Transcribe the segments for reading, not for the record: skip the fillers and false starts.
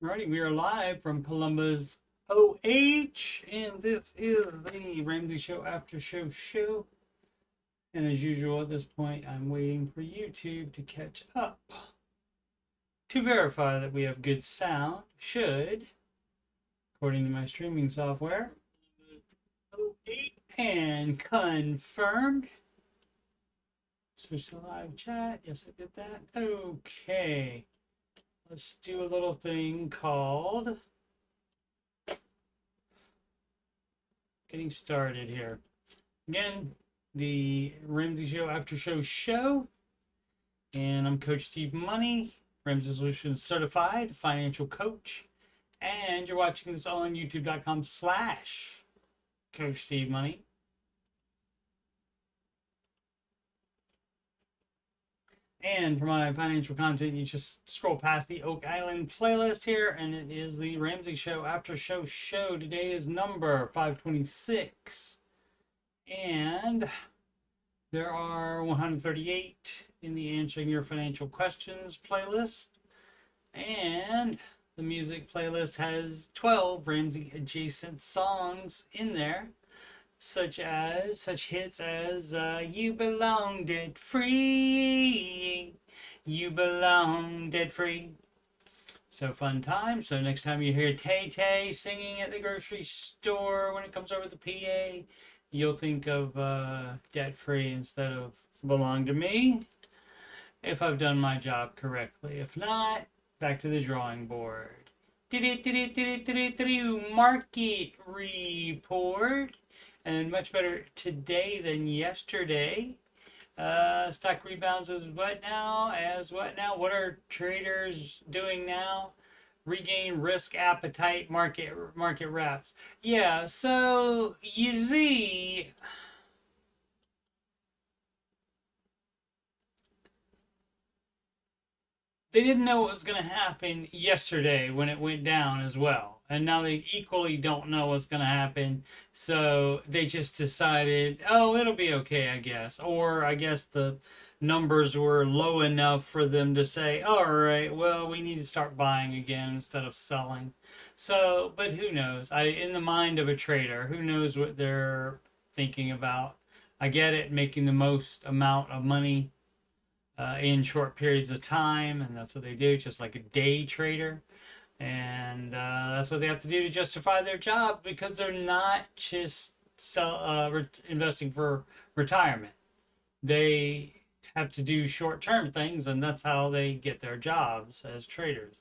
Alrighty, we are live from Columbus, OH, and this is the Ramsey Show After Show. And as usual, at this point, I'm waiting for YouTube to catch up to verify that we have good sound. Should, according to my streaming software, and confirmed. Switch to live chat. Yes, I did that. Okay. Let's do a little thing called getting started here. Again, the Ramsey Show After Show. And I'm Coach Steve Money, Ramsey Solutions Certified Financial Coach. And you're watching this on youtube.com/Coach Steve Money. And for my financial content, you just scroll past the Oak Island playlist here, and it is the Ramsey Show After Show. Today is number 526. And there are 138 in the Answering Your Financial Questions playlist. And the music playlist has 12 Ramsey adjacent songs in there, such hits as You Belong Debt Free, You Belong Debt Free. So fun time. So next time you hear Tay Tay singing at the grocery store when it comes over the PA, you'll think of Debt Free instead of Belong to Me, if I've done my job correctly. If not, back to the drawing board. Market report. And much better today than yesterday. Stock rebounds as what now? What are traders doing now? Regain risk appetite, market wraps. Yeah, so you see, they didn't know what was going to happen yesterday when it went down as well. And now they equally don't know what's going to happen. So they just decided, oh, it'll be okay, I guess. Or I guess the numbers were low enough for them to say, all right, well, we need to start buying again instead of selling. So, but who knows? In the mind of a trader, who knows what they're thinking about? I get it, making the most amount of money in short periods of time, and that's what they do, just like a day trader. And that's what they have to do to justify their job, because they're not just investing for retirement. They have to do short-term things, and that's how they get their jobs as traders.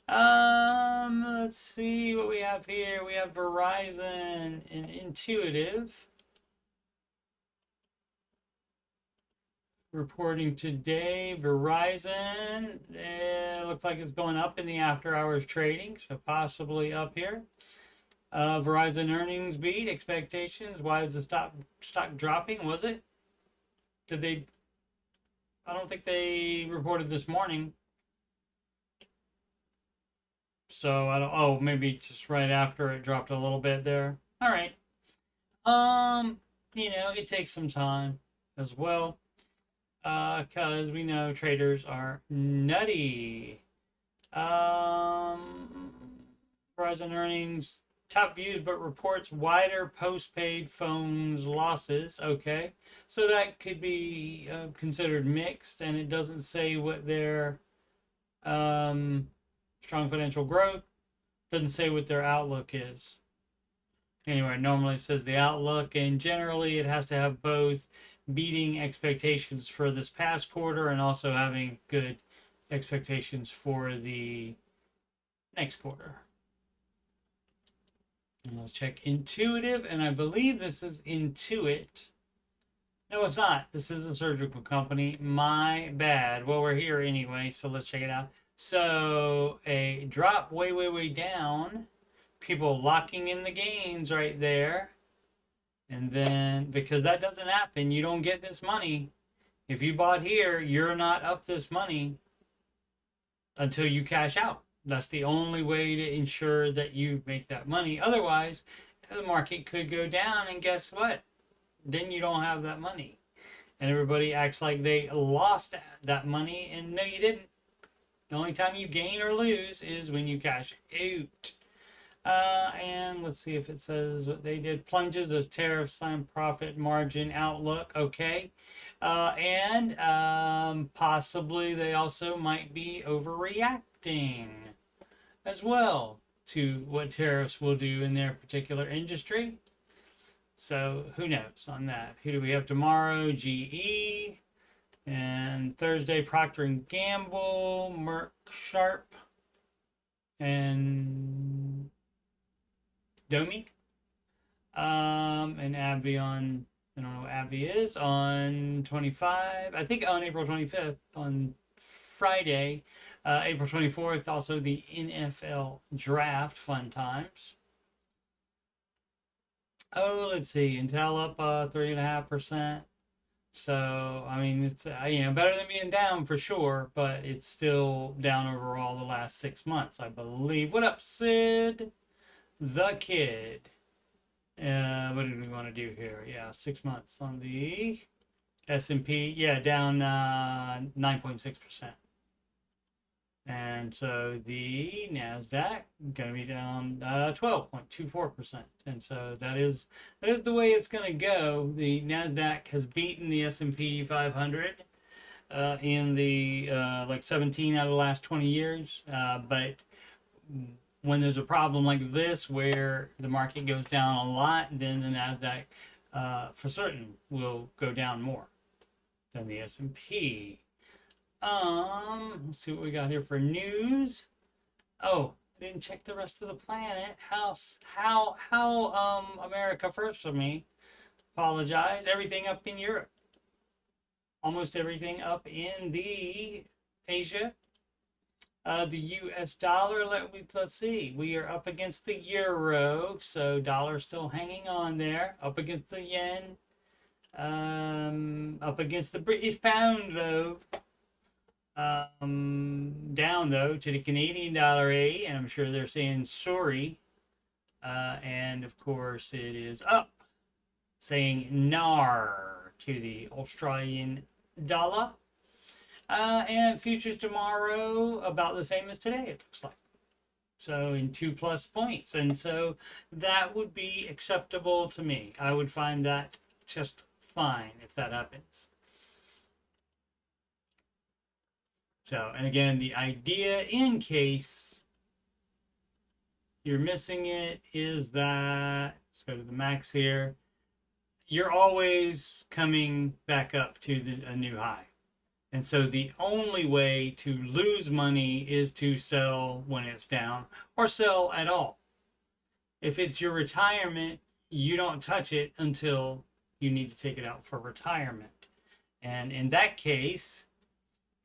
Let's see what we have here. We have Verizon and Intuitive reporting today. Verizon, looks like it's going up in the after hours trading, so possibly up here. Verizon earnings beat expectations. Why is the stock dropping? Was it? Did they? I don't think they reported this morning. So I don't. Oh, maybe just right after it dropped a little bit there. All right. It takes some time as well, because we know traders are nutty. Verizon earnings, top views, but reports wider postpaid phones losses. Okay, so that could be considered mixed, and it doesn't say what their strong financial growth, doesn't say what their outlook is. Anyway, normally it says the outlook, and generally it has to have both beating expectations for this past quarter and also having good expectations for the next quarter. And let's check Intuitive, and I believe this is Intuit. No, it's not. This is a surgical company. My bad. Well, we're here anyway, so let's check it out. So a drop way down. People locking in the gains right there. And then, because that doesn't happen, you don't get this money. If you bought here, you're not up this money until you cash out. That's the only way to ensure that you make that money. Otherwise, the market could go down, and guess what? Then you don't have that money. And everybody acts like they lost that money, and no, you didn't. The only time you gain or lose is when you cash out. And let's see if it says what they did. Plunges as tariff slam profit margin outlook. Okay. And possibly they also might be overreacting as well to what tariffs will do in their particular industry. So who knows on that? Who do we have tomorrow? GE. And Thursday, Procter & Gamble, Merck Sharp, and Domi. And AbbVie on, I don't know what AbbVie is, on 25, I think on April 25th, on Friday, April 24th, also the NFL draft, fun times. Oh, let's see, Intel up 3.5%. So, I mean, it's, better than being down for sure, but it's still down overall the last 6 months, I believe. What up, Sid? The Kid. What did we want to do here? Yeah, 6 months on the S&P. Yeah, down 9.6%. And so the NASDAQ going to be down 12.24%. And so that is the way it's going to go. The NASDAQ has beaten the S&P 500 in the like 17 out of the last 20 years. But when there's a problem like this where the market goes down a lot, then the NASDAQ for certain will go down more than the S&P. Let's see what we got here for news. Oh, I didn't check the rest of the planet. How America first of me. Apologize. Everything up in Europe. Almost everything up in the Asia. The US dollar, let's see. We are up against the euro, so dollar still hanging on there. Up against the yen. Up against the British pound though. Down though to the Canadian dollar A, and I'm sure they're saying sorry. And of course it is up, saying NAR to the Australian dollar. And futures tomorrow about the same as today, it looks like. So in 2+ points, and so that would be acceptable to me. I would find that just fine if that happens. So, and again, the idea, in case you're missing it, is that, let's go to the max here, you're always coming back up to a new high. And so the only way to lose money is to sell when it's down, or sell at all. If it's your retirement, you don't touch it until you need to take it out for retirement. And in that case,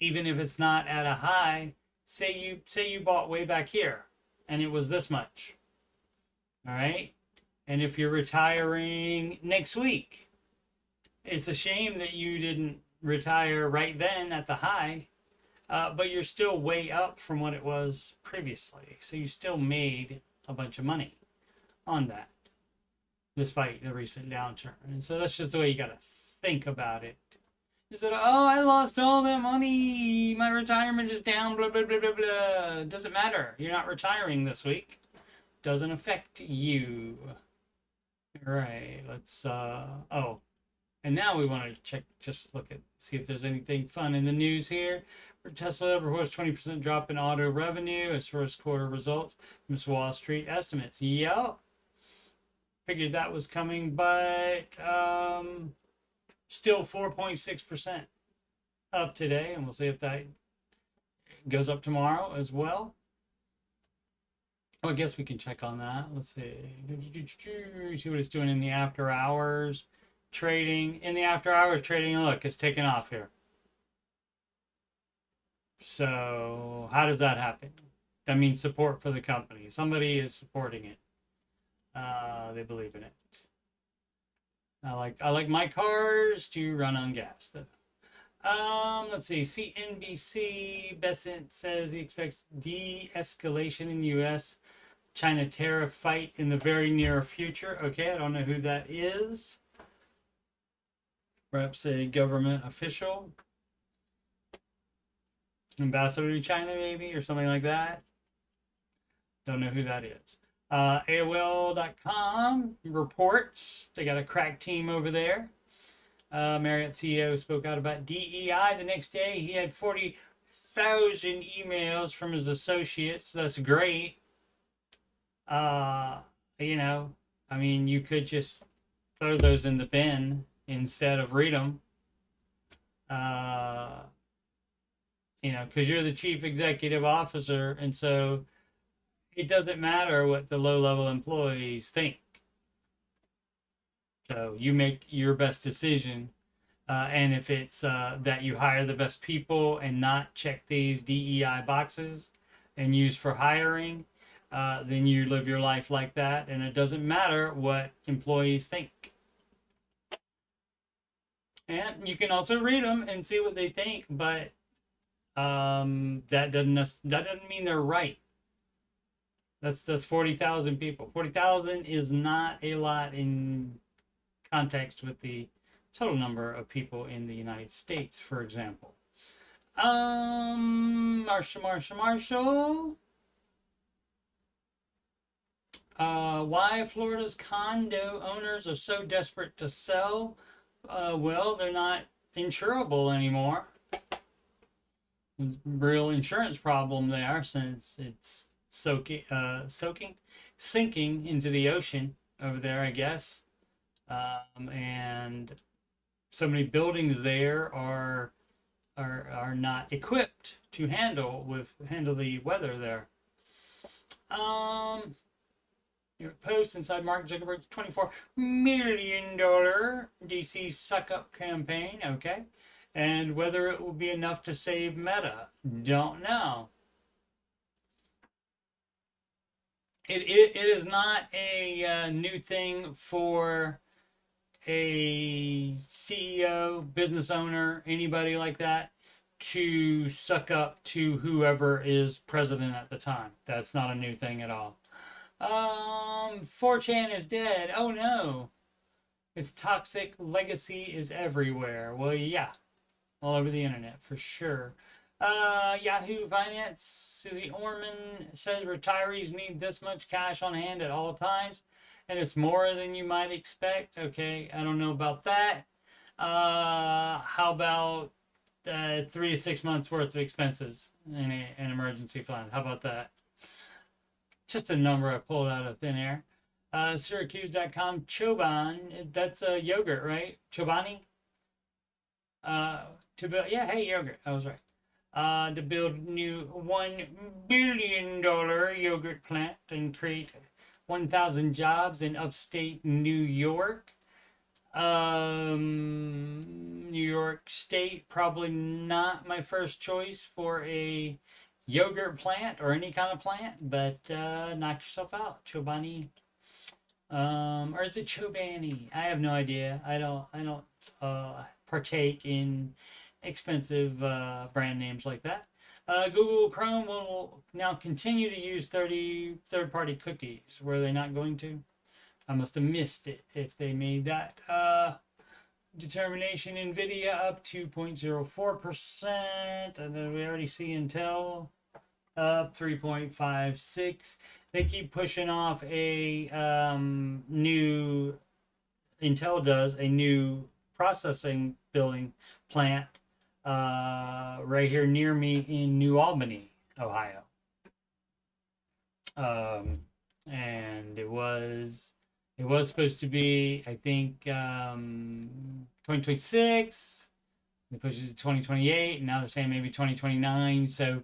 even if it's not at a high, say you bought way back here and it was this much. All right? And if you're retiring next week, it's a shame that you didn't retire right then at the high, but you're still way up from what it was previously. So you still made a bunch of money on that, despite the recent downturn. And so that's just the way you got to think about it. Is that, oh, I lost all that money, my retirement is down, blah, blah, blah, blah, blah. Doesn't matter. You're not retiring this week. Doesn't affect you. All right, let's, oh. And now we want to check, just look at, see if there's anything fun in the news here. For Tesla reports 20% drop in auto revenue as first quarter results. Miss Wall Street estimates. Yep. Figured that was coming, but still 4.6% up today. And we'll see if that goes up tomorrow as well. Oh, I guess we can check on that. Let's see. See what it's doing in the after hours. Trading in the after hours trading, look, it's taking off here. So how does that happen? That means support for the company. Somebody is supporting it. They believe in it. I like my cars to run on gas though. Let's see. CNBC Besant says he expects de-escalation in the U.S. China tariff fight in the very near future. Okay, I don't know who that is. Perhaps a government official. Ambassador to China, maybe, or something like that. Don't know who that is. AOL.com reports they got a crack team over there. Marriott CEO spoke out about DEI the next day. He had 40,000 emails from his associates. That's great. You know, I mean, you could just throw those in the bin instead of read them. You know, because you're the chief executive officer, and so it doesn't matter what the low-level employees think. So you make your best decision. And if it's that you hire the best people and not check these DEI boxes and use for hiring, then you live your life like that. And it doesn't matter what employees think. And you can also read them and see what they think, but that doesn't mean they're right. That's 40,000 people. 40,000 is not a lot in context with the total number of people in the United States, for example. Marshall. Why Florida's condo owners are so desperate to sell? Well, they're not insurable anymore. There's a real insurance problem there since it's sinking into the ocean over there, I guess. And so many buildings there are not equipped to handle the weather there. Your post inside Mark Zuckerberg's $24 million DC suck up campaign. Okay. And whether it will be enough to save Meta, don't know. It is not a new thing for a CEO, business owner, anybody like that to suck up to whoever is president at the time. That's not a new thing at all. 4chan is dead. Oh no. Its toxic legacy is everywhere. Well, yeah. All over the internet, for sure. Yahoo Finance, Susie Orman says retirees need this much cash on hand at all times, and it's more than you might expect. Okay, I don't know about that. How about 3 to 6 months worth of expenses in an emergency fund? How about that? Just a number I pulled out of thin air. Syracuse.com, Choban, that's a yogurt, right? Chobani? To build, yeah, hey, yogurt, I was right. To build new $1 billion yogurt plant and create 1,000 jobs in upstate New York. New York State, probably not my first choice for a yogurt plant or any kind of plant, but knock yourself out, Chobani. Or is it Chobani? I have no idea. I don't partake in expensive brand names like that. Google Chrome will now continue to use third-party cookies. Were they not going to? I must have missed it if they made that determination. NVIDIA up 2.04%. And then we already see Intel up 3.56. They keep pushing off a new, Intel does, a new processing building plant right here near me in New Albany, Ohio. And it was supposed to be, I think, 2026. They pushed it to 2028, and now they're saying maybe 2029. So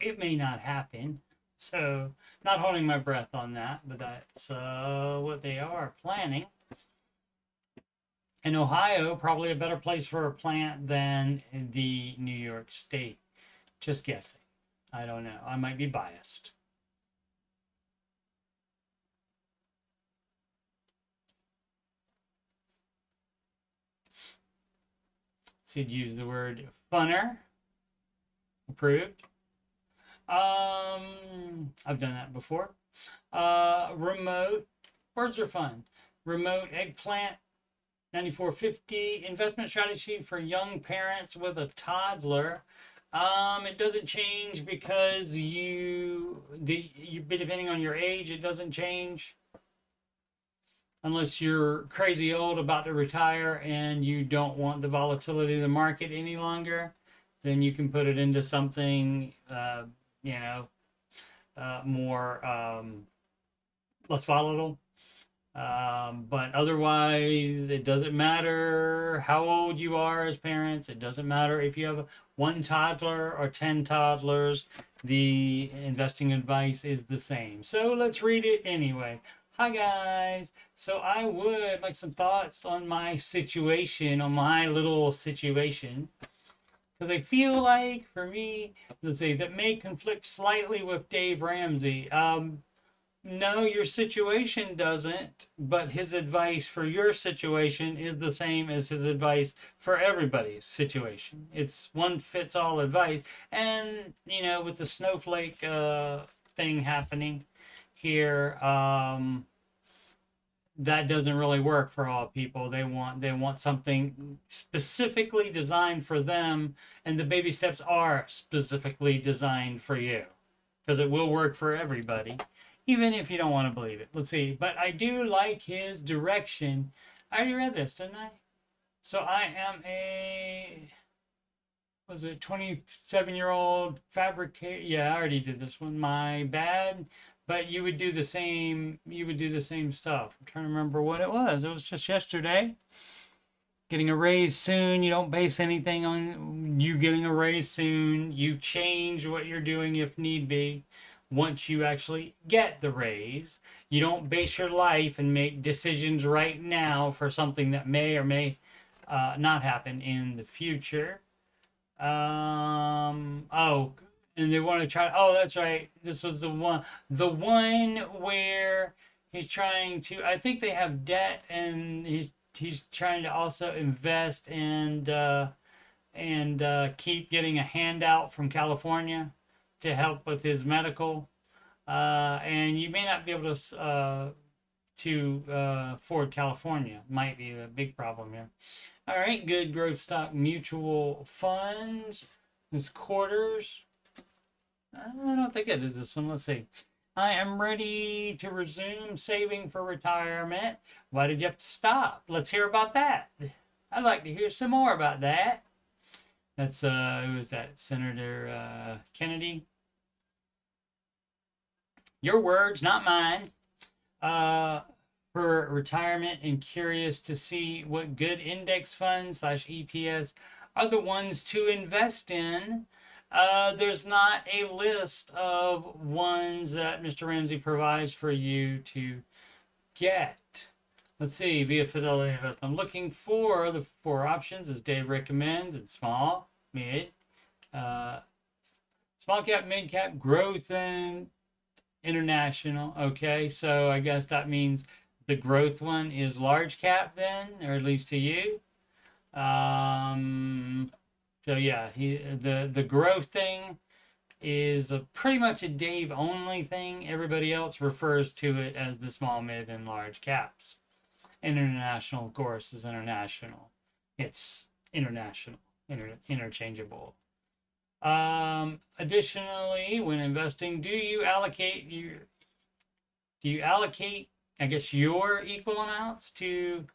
it may not happen. So not holding my breath on that, but that's what they are planning. And Ohio, probably a better place for a plant than the New York State. Just guessing. I don't know. I might be biased. Sid used the word funner. Approved. I've done that before. Remote. Words are fun. Remote eggplant. 9450 investment strategy for young parents with a toddler. It doesn't change because depending on your age, it doesn't change. Unless you're crazy old about to retire and you don't want the volatility of the market any longer, then you can put it into something, you know, more, less volatile. But otherwise, it doesn't matter how old you are as parents. It doesn't matter if you have one toddler or 10 toddlers. The investing advice is the same. So let's read it anyway. Hi guys. So I would like some thoughts on my situation, on my little situation. Because I feel like, for me, let's say, that may conflict slightly with Dave Ramsey. No, your situation doesn't, but his advice for your situation is the same as his advice for everybody's situation. It's one fits all advice. And, you know, with the snowflake thing happening here, that doesn't really work for all people. They want something specifically designed for them, and the baby steps are specifically designed for you, because it will work for everybody, even if you don't want to believe it. Let's see. But I do like his direction. I already read this, didn't I? So I am a, was it 27-year-old fabricator? Yeah, I already did this one. My bad. But you would do the same. You would do the same stuff. I'm trying to remember what it was. It was just yesterday. Getting a raise soon. You don't base anything on you getting a raise soon. You change what you're doing if need be once you actually get the raise. You don't base your life and make decisions right now for something that may or may not happen in the future. Oh, and they want to try. Oh, that's right. This was the one where he's trying to. I think they have debt, and he's trying to also invest and keep getting a handout from California to help with his medical. And you may not be able to afford California. Might be a big problem here. All right, good growth stock mutual funds. This quarters. I don't think I did this one. Let's see. I am ready to resume saving for retirement. Why did you have to stop? Let's hear about that. I'd like to hear some more about that. That's who was that? Senator Kennedy. Your words, not mine. For retirement and curious to see what good index funds / ETFs are the ones to invest in. There's not a list of ones that Mr. Ramsey provides for you to get. Let's see, via Fidelity Investment. I'm looking for the 4 options as Dave recommends. It's small, mid, small cap, mid cap, growth, and international. Okay, so I guess that means the growth one is large cap then, or at least to you. So yeah, the growth thing is pretty much a Dave only thing. Everybody else refers to it as the small, mid, and large caps. International, of course, is international. It's international, interchangeable. Additionally, when investing, do you allocate, I guess, your equal amounts to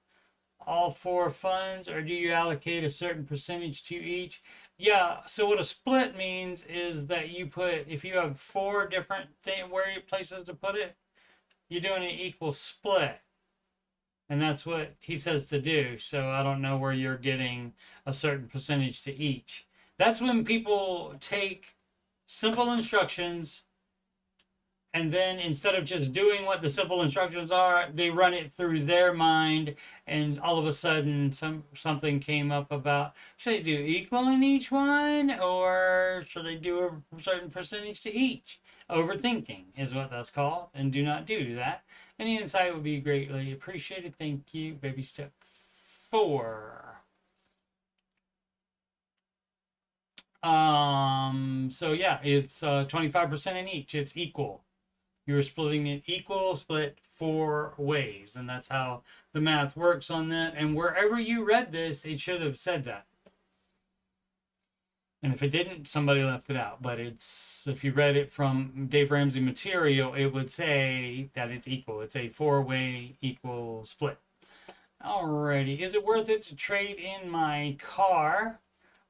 all 4 funds, or do you allocate a certain percentage to each? Yeah, so what a split means is that you put, if you have 4 different places to put it, you're doing an equal split. And that's what he says to do. So I don't know where you're getting a certain percentage to each. That's when people take simple instructions, and then instead of just doing what the simple instructions are, they run it through their mind, and all of a sudden something came up about, should I do equal in each one, or should I do a certain percentage to each? Overthinking is what that's called, and do not do that. Any insight would be greatly appreciated. Thank you. Baby step 4. So yeah, it's 25% in each. It's equal. You're splitting it equal, split 4 ways, and that's how the math works on that. And wherever you read this, it should have said that. And if it didn't, somebody left it out. But it's, if you read it from Dave Ramsey material, it would say that it's equal. It's a 4-way equal split. Alrighty, is it worth it to trade in my car?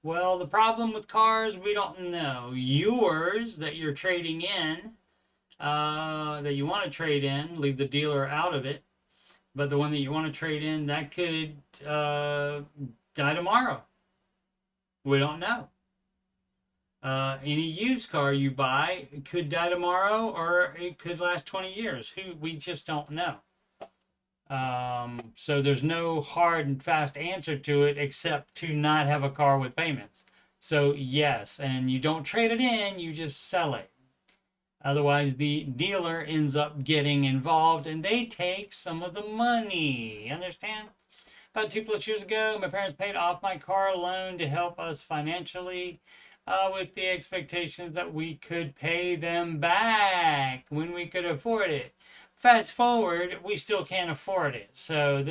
Well, the problem with cars, we don't know. Yours that you're trading in, that you want to trade in, leave the dealer out of it. But the one that you want to trade in, that could die tomorrow. We don't know. Any used car you buy could die tomorrow, or it could last 20 years. We just don't know. So there's no hard and fast answer to it except to not have a car with payments. So yes, and you don't trade it in, you just sell it. Otherwise, the dealer ends up getting involved and they take some of the money. Understand? About 2+ years ago, my parents paid off my car loan to help us financially, with the expectations that we could pay them back when we could afford it. Fast forward, we still can't afford it. So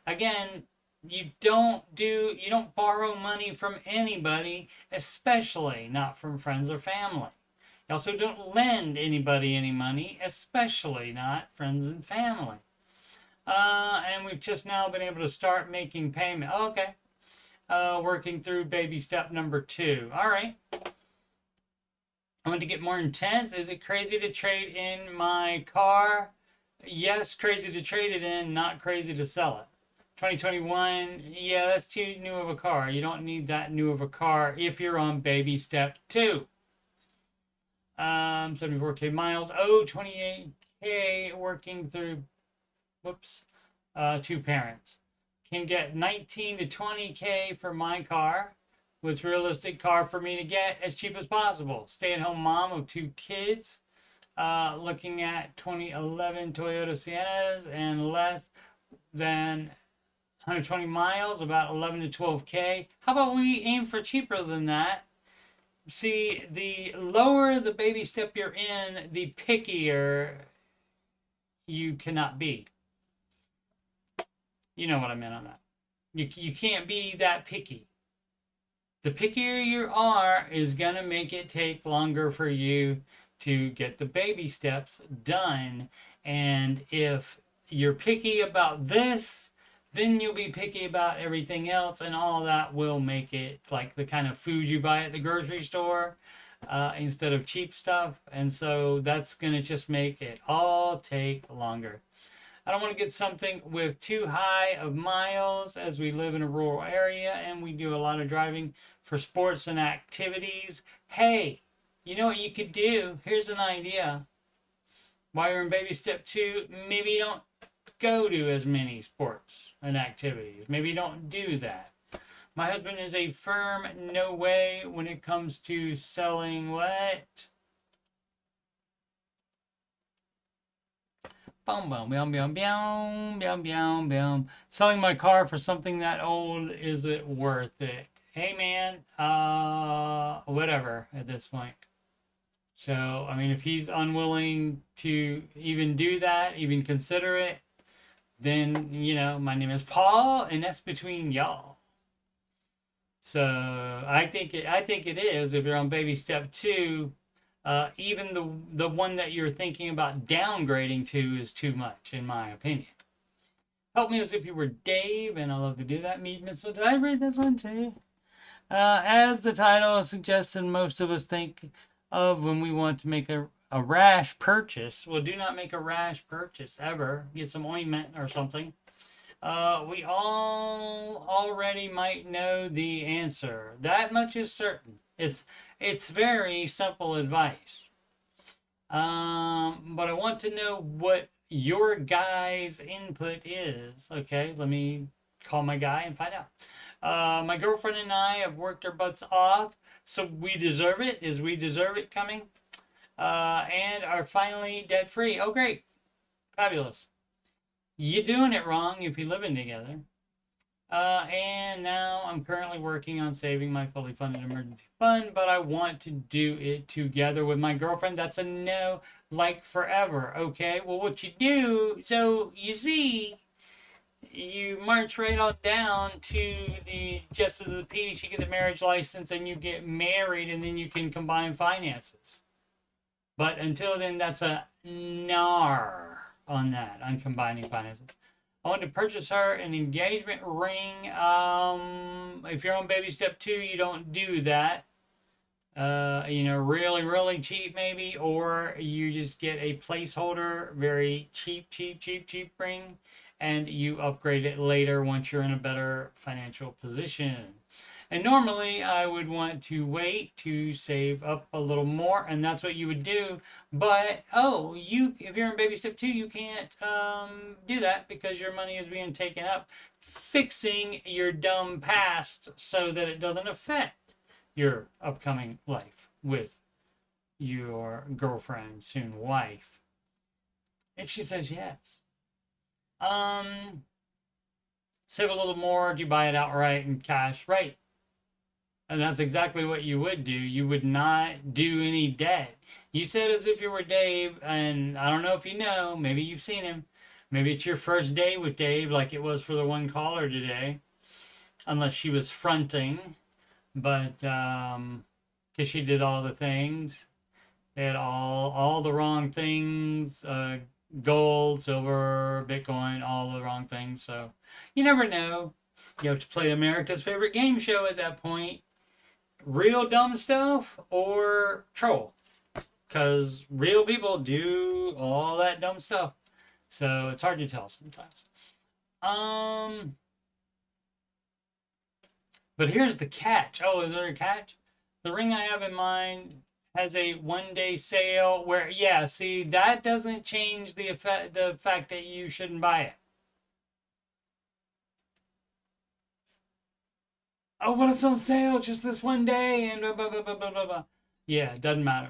again, you don't borrow money from anybody, especially not from friends or family. You also don't lend anybody any money, especially not friends and family. And we've just now been able to start making payment. Okay. Working through baby step number 2. All right. I want to get more intense. Is it crazy to trade in my car? Yes, crazy to trade it in, not crazy to sell it. 2021, yeah, that's too new of a car. You don't need that new of a car if you're on baby step 2. 74K miles. Oh, 28K working through, 2 parents. Can get 19 to 20K for my car. What's realistic car for me to get as cheap as possible? Stay-at-home mom of 2 kids. Looking at 2011 Toyota Siennas and less than 120 miles, about 11 to 12K. How about we aim for cheaper than that? See, the lower the baby step you're in, the pickier you cannot be. You know what I meant on that. You can't be that picky. The pickier you are is going to make it take longer for you to get the baby steps done. And if you're picky about this, then you'll be picky about everything else, and all that will make it like the kind of food you buy at the grocery store instead of cheap stuff. And so that's going to just make it all take longer. I don't want to get something with too high of miles, as we live in a rural area and we do a lot of driving for sports and activities. Hey, you know what you could do? Here's an idea. While you're in baby step 2, maybe you don't go to as many sports and activities. Maybe you don't do that. My husband is a firm no way when it comes to selling what? Boom, boom, boom, boom, boom, boom, boom, boom. Selling my car for something that old, is it worth it? Hey man, whatever at this point. So, I mean, if he's unwilling to even do that, even consider it, then, you know, my name is Paul, and that's between y'all. So, I think it is, if you're on baby step 2, even the one that you're thinking about downgrading to is too much, in my opinion. Help me as if you were Dave, and I love to do that. So did I read this one too? As the title suggested, most of us think of when we want to make a rash purchase. Well, do not make a rash purchase ever. Get some ointment or something. We all already might know the answer. That much is certain. It's very simple advice. But I want to know what your guy's input is. Okay, let me call my guy and find out. My girlfriend and I have worked our butts off, so we deserve it. Is we deserve it coming? And are finally debt free. Oh, great. Fabulous. You're doing it wrong if you're living together. And now I'm currently working on saving my fully funded emergency fund, but I want to do it together with my girlfriend. That's a no, like forever. Okay, well, what you do, so you see, you march right on down to the Justice of the Peace, you get the marriage license, and you get married, and then you can combine finances. But until then, that's a nar on that, on combining finances. I want to purchase her an engagement ring. If you're on baby step 2, you don't do that. Really, really cheap maybe, or you just get a placeholder, very cheap ring, and you upgrade it later once you're in a better financial position. And normally I would want to wait to save up a little more, and that's what you would do. But if you're in baby step 2, you can't do that because your money is being taken up fixing your dumb past so that it doesn't affect your upcoming life with your girlfriend, soon wife. If she says yes. Save a little more. Do you buy it outright in cash? Right. And that's exactly what you would do. You would not do any debt. You said as if you were Dave, and I don't know if you know, maybe you've seen him. Maybe it's your first day with Dave, like it was for the one caller today. Unless she was fronting. But, because she did all the things. They had all the wrong things. Gold, silver, Bitcoin, all the wrong things. So, you never know. You have to play America's favorite game show at that point. Real dumb stuff or troll, because real people do all that dumb stuff, so it's hard to tell sometimes. But here's the catch. Oh, is there a catch? The ring I have in mind has a 1-day sale where, yeah, see, that doesn't change the fact that you shouldn't buy it. Oh, but it's on sale just this one day, and blah, blah, blah, blah, blah, blah. Yeah, it doesn't matter.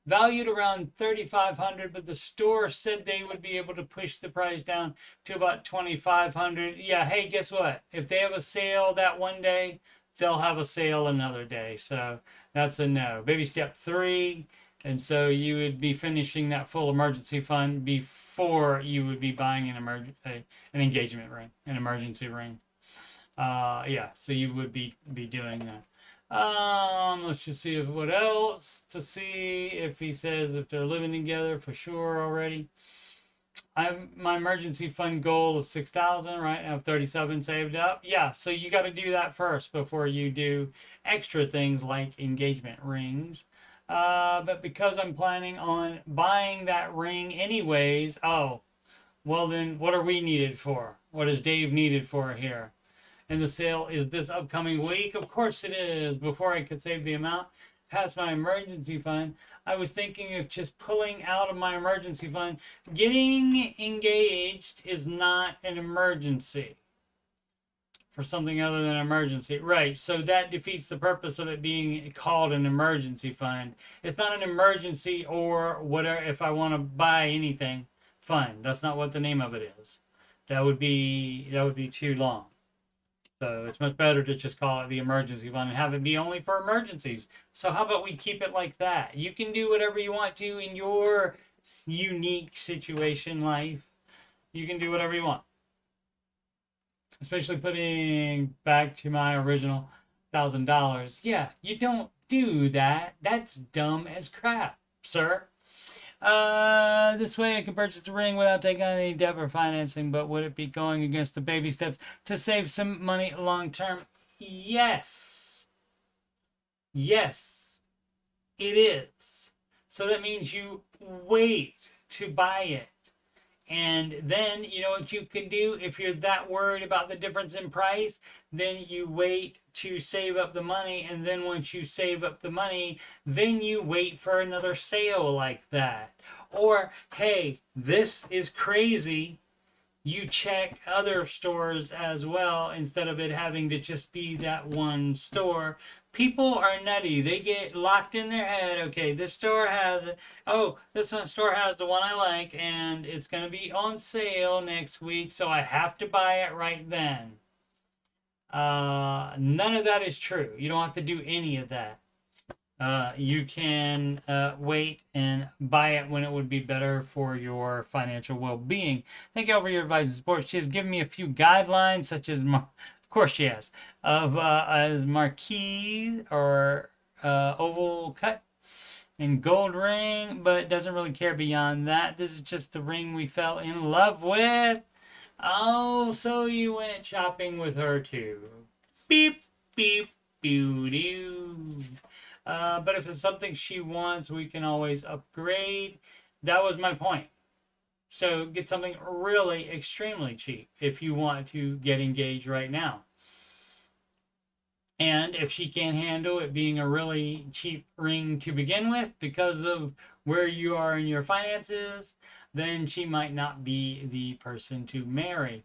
Valued around $3,500, but the store said they would be able to push the price down to about $2,500. Yeah, hey, guess what? If they have a sale that one day, they'll have a sale another day. So that's a no. Baby step 3, and so you would be finishing that full emergency fund before you would be buying an engagement ring, an emergency ring. Yeah, so you would be doing that. Let's just see what else to see if he says if they're living together for sure already. I have my emergency fund goal of 6,000, right? I have 37 saved up. Yeah, so you got to do that first before you do extra things like engagement rings. But because I'm planning on buying that ring anyways, well then what are we needed for? What is Dave needed for here? And the sale is this upcoming week. Of course it is. Before I could save the amount past my emergency fund, I was thinking of just pulling out of my emergency fund. Getting engaged is not an emergency. For something other than emergency. Right, so that defeats the purpose of it being called an emergency fund. It's not an emergency or whatever, if I want to buy anything, fund. That's not what the name of it is. That would be too long. So it's much better to just call it the emergency fund and have it be only for emergencies. So how about we keep it like that? You can do whatever you want to in your unique situation life. You can do whatever you want. Especially putting back to my original $1,000. Yeah, you don't do that. That's dumb as crap, sir. This way I can purchase the ring without taking on any debt or financing, but would it be going against the baby steps to save some money long term? Yes. Yes, it is. So that means you wait to buy it. And then, you know what you can do if you're that worried about the difference in price? Then you wait to save up the money. And then once you save up the money, then you wait for another sale like that. Or, hey, this is crazy. You check other stores as well instead of it having to just be that one store. People are nutty. They get locked in their head. Okay, this store has it. Oh, this store has the one I like, and it's going to be on sale next week, so I have to buy it right then. None of that is true. You don't have to do any of that. You can wait and buy it when it would be better for your financial well-being. Thank you all for your advice and support. She has given me a few guidelines, such as, of course she has, of as marquee or oval cut and gold ring, but doesn't really care beyond that. This is just the ring we fell in love with. Oh, so you went shopping with her too. Beep, beep, boo doo. But if it's something she wants, we can always upgrade. That was my point. So get something really extremely cheap if you want to get engaged right now. And if she can't handle it being a really cheap ring to begin with because of where you are in your finances, then she might not be the person to marry.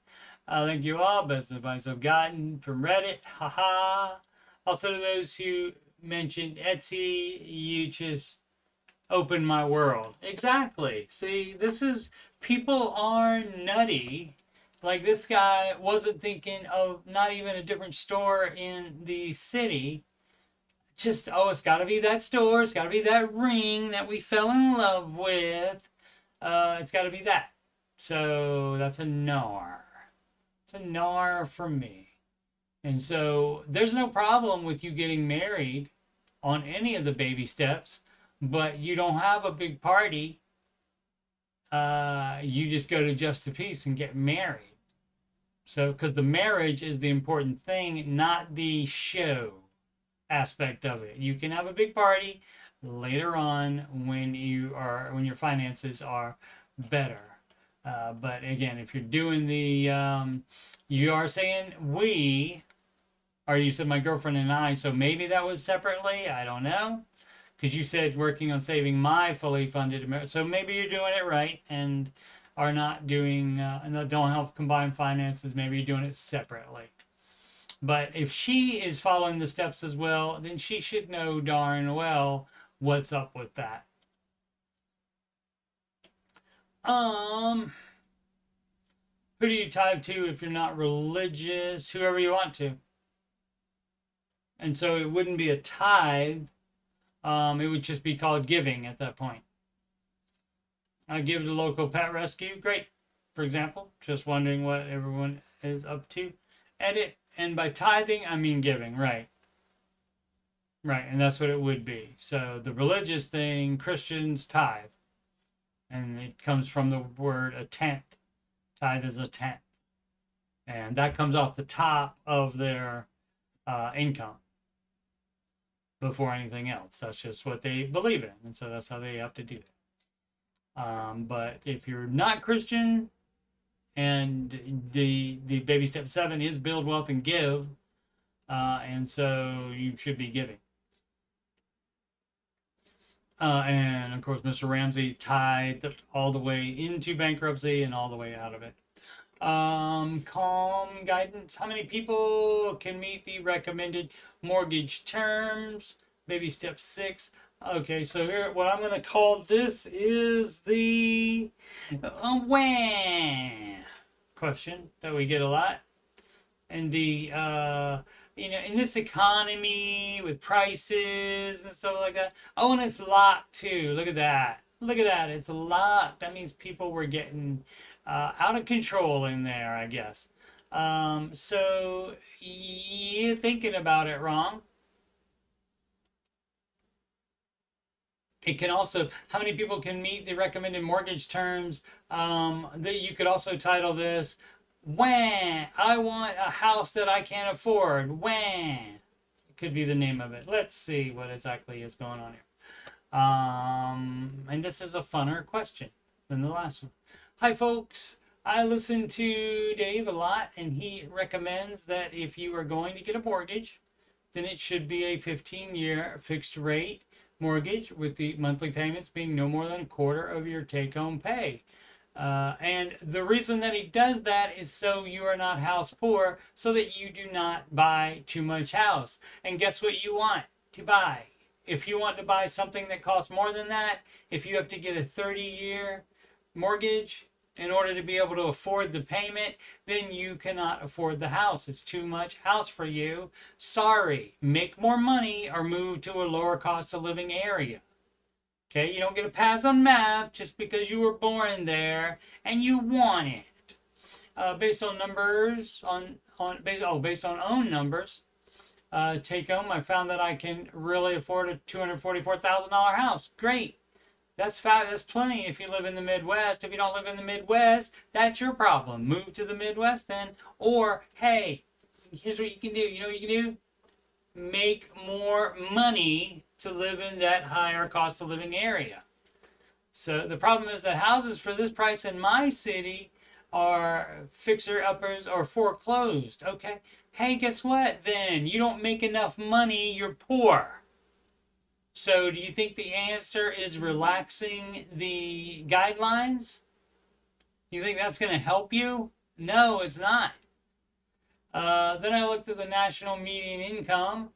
Thank you all. Best advice I've gotten from Reddit. Haha. Also to those who mentioned Etsy, you just opened my world. Exactly. See, this is, people are nutty. Like, this guy wasn't thinking of not even a different store in the city. Just, oh, it's got to be that store. It's got to be that ring that we fell in love with. It's got to be that. So that's a nar. It's a nar from me. And so there's no problem with you getting married on any of the baby steps, but you don't have a big party. You just go to Just a Piece and get married. So, because the marriage is the important thing, not the show aspect of it. You can have a big party later on when your finances are better. But again, if you're doing the, you are saying we, or you said my girlfriend and I, so maybe that was separately. I don't know. Because you said working on saving my fully funded marriage. So maybe you're doing it right and are not doing, don't have combined finances. Maybe you're doing it separately. But if she is following the steps as well, then she should know darn well what's up with that. Who do you tithe to if you're not religious? Whoever you want to. And so it wouldn't be a tithe. It would just be called giving at that point. I give to local pet rescue. Great. For example, just wondering what everyone is up to. Edit. And by tithing, I mean giving. Right. Right. And that's what it would be. So the religious thing, Christians tithe. And it comes from the word a tenth. Tithe is a tenth. And that comes off the top of their income before anything else. That's just what they believe in. And so that's how they have to do it. But if you're not Christian, and the baby step 7 is build wealth and give, and so you should be giving. And of course, Mr. Ramsey tied all the way into bankruptcy and all the way out of it. Calm guidance. How many people can meet the recommended mortgage terms? Baby step 6. Okay, so here, what I'm going to call this is the question that we get a lot. And the, in this economy with prices and stuff like that. Oh, and it's locked too. Look at that. Look at that. It's locked. That means people were getting out of control in there, I guess. So you're thinking about it wrong. It can also, how many people can meet the recommended mortgage terms? That you could also title this, "Wah! I want a house that I can't afford." Wah! It could be the name of it. Let's see what exactly is going on here. And this is a funner question than the last one. Hi, folks. I listen to Dave a lot, and he recommends that if you are going to get a mortgage, then it should be a 15-year fixed rate mortgage with the monthly payments being no more than a quarter of your take-home pay. And the reason that he does that is so you are not house poor, so that you do not buy too much house. And guess what you want to buy? If you want to buy something that costs more than that, if you have to get a 30-year mortgage, in order to be able to afford the payment, then you cannot afford the house. It's too much house for you. Sorry, make more money or move to a lower cost of living area. Okay, you don't get a pass on math just because you were born there and you want it. Based on numbers, based on own numbers, take home, I found that I can really afford a $244,000 house. Great. That's That's plenty if you live in the Midwest. If you don't live in the Midwest, that's your problem. Move to the Midwest then. Or, hey, here's what you can do. You know what you can do? Make more money to live in that higher cost of living area. So the problem is that houses for this price in my city are fixer-uppers or foreclosed. Okay. Hey, guess what then? You don't make enough money, you're poor. So do you think the answer is relaxing the guidelines? You think that's going to help you? No, it's not. Then I looked at the national median income,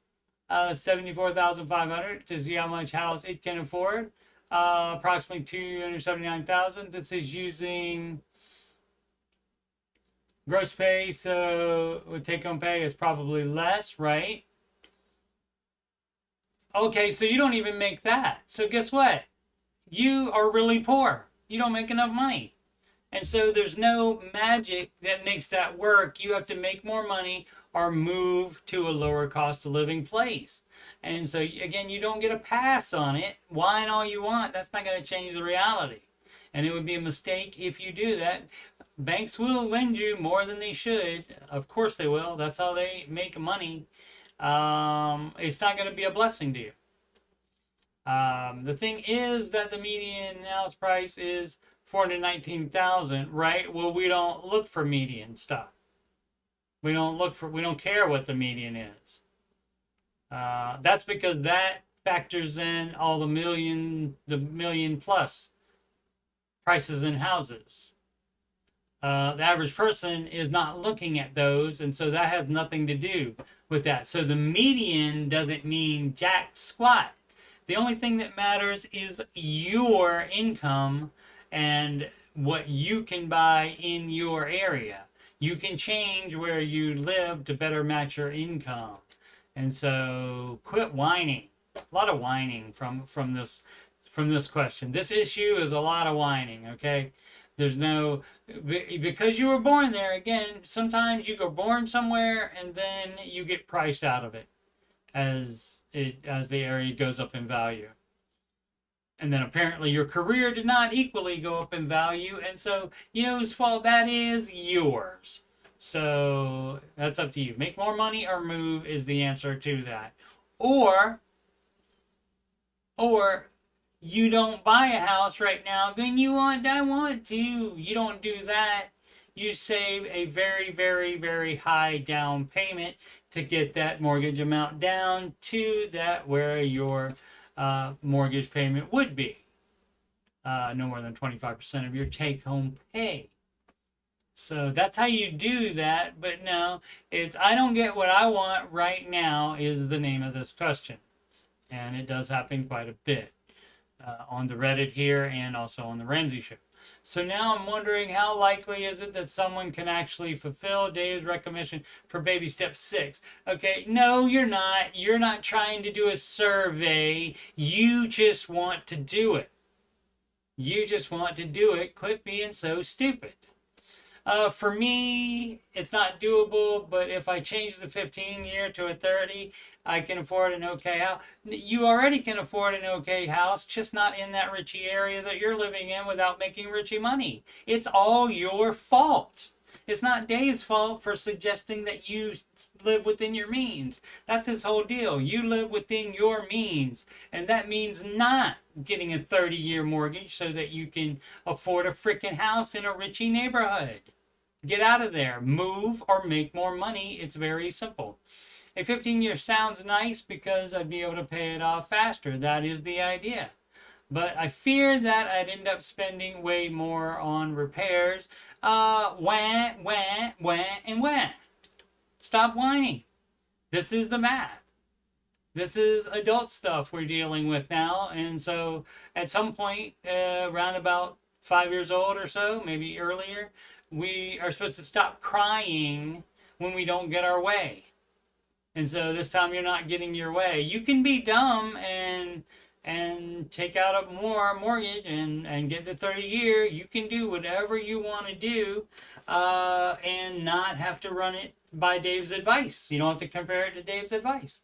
$74,500, to see how much house it can afford. Approximately $279,000. This is using gross pay, so with take-home pay is probably less, right? Okay, so you don't even make that. So guess what? You are really poor. You don't make enough money. And so there's no magic that makes that work. You have to make more money or move to a lower cost of living place. And so again, you don't get a pass on it. Whine all you want. That's not going to change the reality. And it would be a mistake if you do that. Banks will lend you more than they should. Of course they will. That's how they make money. It's not going to be a blessing to you. The thing is that the median house price is $419,000, right? Well, we don't look for median stuff. We don't care what the median is. That's because that factors in all the million plus prices in houses. The average person is not looking at those, and so that has nothing to do with that. So the median doesn't mean jack squat. The only thing that matters is your income and what you can buy in your area. You can change where you live to better match your income. And so quit whining. A lot of whining from this question. This issue is a lot of whining, okay? There's no, because you were born there, again, sometimes you go born somewhere and then you get priced out of it as the area goes up in value. And then apparently your career did not equally go up in value. And so, you know whose fault that is? Yours. So that's up to you. Make more money or move is the answer to that. Or you don't buy a house right now, then I want to. You don't do that. You save a very, very, very high down payment to get that mortgage amount down to that where your mortgage payment would be. No more than 25% of your take-home pay. So that's how you do that. But no, it's I don't get what I want right now is the name of this question. And it does happen quite a bit on the Reddit here and also on the Ramsey show. So now I'm wondering, how likely is it that someone can actually fulfill Dave's recommendation for baby step 6? Okay, no, you're not. You're not trying to do a survey. You just want to do it. You just want to do it. Quit being so stupid. For me, it's not doable, but if I change the 15-year to a 30, I can afford an okay house. You already can afford an okay house, just not in that richy area that you're living in without making richy money. It's all your fault. It's not Dave's fault for suggesting that you live within your means. That's his whole deal. You live within your means, and that means not getting a 30-year mortgage so that you can afford a freaking house in a richy neighborhood. Get out of there. Move or make more money. It's very simple. A 15-year sounds nice because I'd be able to pay it off faster. That is the idea. But I fear that I'd end up spending way more on repairs. Wah. Stop whining. This is the math. This is adult stuff we're dealing with now. And so at some point, around about 5 years old or so, maybe earlier, we are supposed to stop crying when we don't get our way. And so this time you're not getting your way. You can be dumb and take out a more mortgage and get the 30-year. You can do whatever you want to do and not have to run it by Dave's advice. You don't have to compare it to Dave's advice.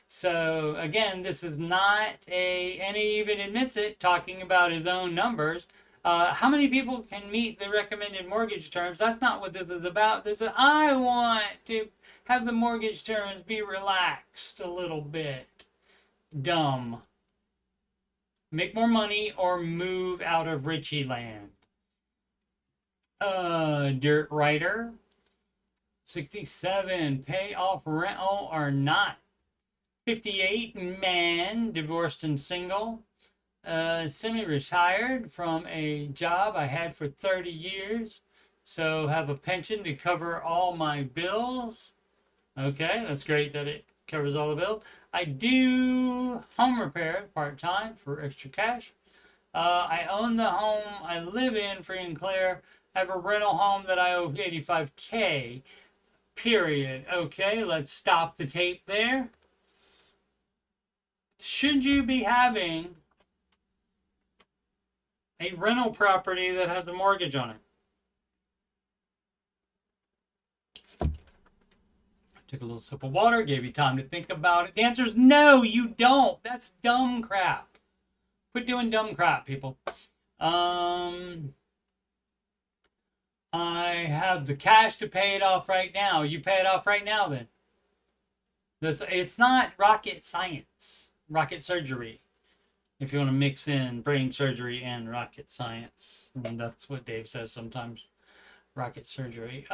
So again, this is not and he even admits it, talking about his own numbers. How many people can meet the recommended mortgage terms? That's not what this is about. This is, I want to have the mortgage terms be relaxed a little bit. Dumb. Make more money or move out of Richie land. Dirt Rider. 67. Pay off rental or not. 58. Man, divorced and single. Semi-retired from a job I had for 30 years. So have a pension to cover all my bills. Okay, that's great that it covers all the bills. I do home repair part-time for extra cash. I own the home I live in, free and clear. I have a rental home that I owe $85K. Period. Okay, let's stop the tape there. Should you be having a rental property that has a mortgage on it? Took a little sip of water, gave you time to think about it. The answer is no, you don't. That's dumb crap. Quit doing dumb crap, people. I have the cash to pay it off right now. You pay it off right now then. It's not rocket science, rocket surgery. If you want to mix in brain surgery and rocket science. And that's what Dave says sometimes. Rocket surgery.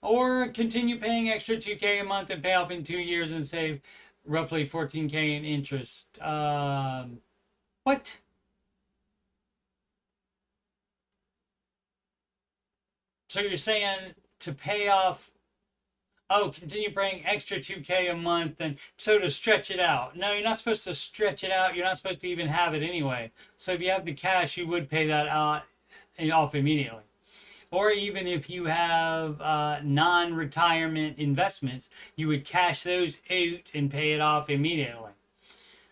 Or continue paying extra $2K a month and pay off in 2 years and save roughly $14K in interest. What? So you're saying to pay off, continue paying extra $2K a month and so to stretch it out. No, you're not supposed to stretch it out. You're not supposed to even have it anyway. So if you have the cash, you would pay that off immediately. Or even if you have non-retirement investments, you would cash those out and pay it off immediately.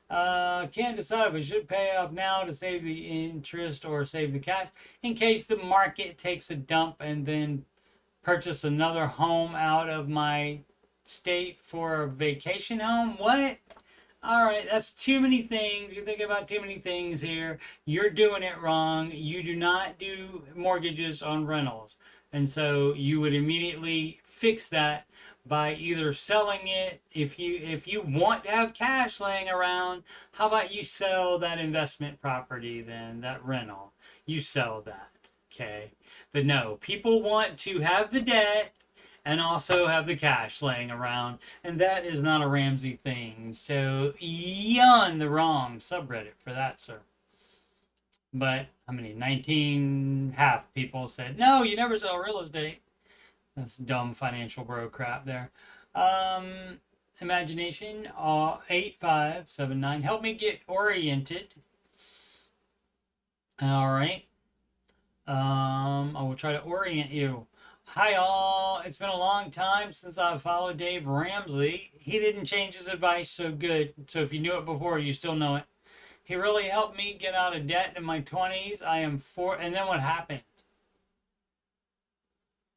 Can't decide if I should pay off now to save the interest or save the cash in case the market takes a dump and then purchase another home out of my state for a vacation home. What? All right, that's too many things. You're thinking about too many things here. You're doing it wrong. You do not do mortgages on rentals. And so you would immediately fix that by either selling it. If you want to have cash laying around, how about you sell that investment property then, that rental? You sell that, okay? But no, people want to have the debt and also have the cash laying around, and that is not a Ramsey thing. So you're on the wrong subreddit for that, sir. But how many? 19.5 people said, no, you never sell real estate. That's dumb financial bro crap there. Imagination 8579. Help me get oriented. All right. I will try to orient you. Hi all. It's been a long time since I've followed Dave Ramsey. He didn't change his advice, so good. So if you knew it before, you still know it. He really helped me get out of debt in my 20s. I am 4. And then what happened?